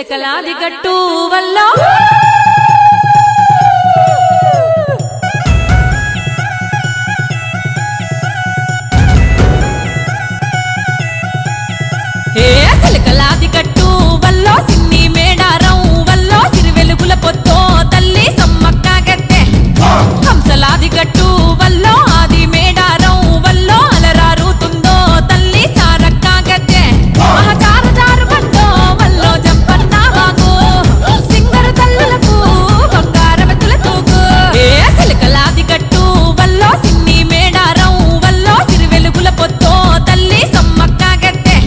చిలకలాది గట్టు వల్ల చిలకలాది గట్టు వల్ల సిన్ని మేడారం వల్ల సిరి వెలుగుల పొద్దో తల్లి సమ్మక్క గద్దె హంసలాది గట్టు వల్ల ఆది మేడారం వల్ల అలరారుతుందో తల్లి సారక్క గద్దె మహచారు జారు బండో వల్ల జంపన్న వాగు సింగరు తల్లులకు బంగారవతుల తూగు చిలకలాది గట్టు వల్ల సిన్ని మేడారం వల్ల సిరి వెలుగుల పొద్దో తల్లి సమ్మక్క గద్దె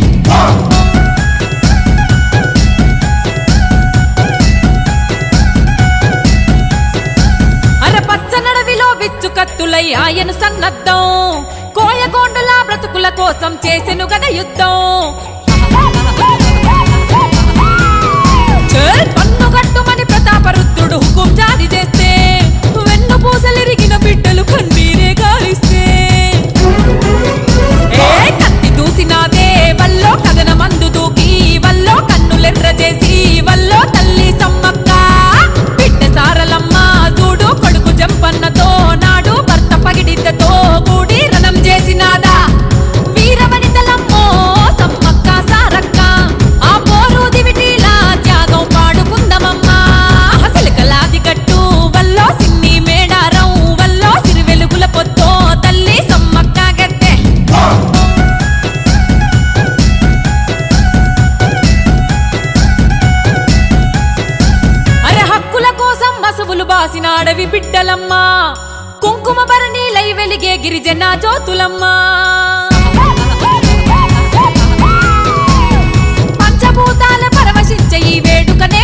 పచ్చనడవిలో విచ్చు కత్తులై ఆయన సన్నద్ధం కోయగోండుల బ్రతుకుల కోసం చేసెను గద యుద్ధం పన్నుగట్టుమని ప్రతాపరుద్రుడు హుకుం జారీ చేస్తే వెన్ను పూసలిరిగిన బిడ్డలు కన్నీరే గాలిస్తే కత్తి దూసినాదే వల్లో కథన మందు దూకి వల్లో కన్నులెర్ర చేసి వల్లో తల్లి సమ్మక్క బిడ్డ సారలమ్మ చూడు కొడుకు జంపన్నతో నాడు భర్త పగిడిద్దతో కూడి రణం చేసినాదా వీరవనితలమ్మో సమ్మక్క సారక్క ఆ పోరు దివిటీలా త్యాగం పాడుకుందమమ్మా చిలకలాది గట్టు వల్లో సిన్ని మేడారం వల్లో సిరి వెలుగుల పొద్దో తల్లి సమ్మక్క గద్దె హక్కుల కోసం మసువులు బాసిన అడవి బిడ్డలమ్మా కుంకుమ భరణీలై వెలిగే గిరిజన జ్యోతులమ్మా పంచభూతాల పరవశించే ఈ వేడుకనే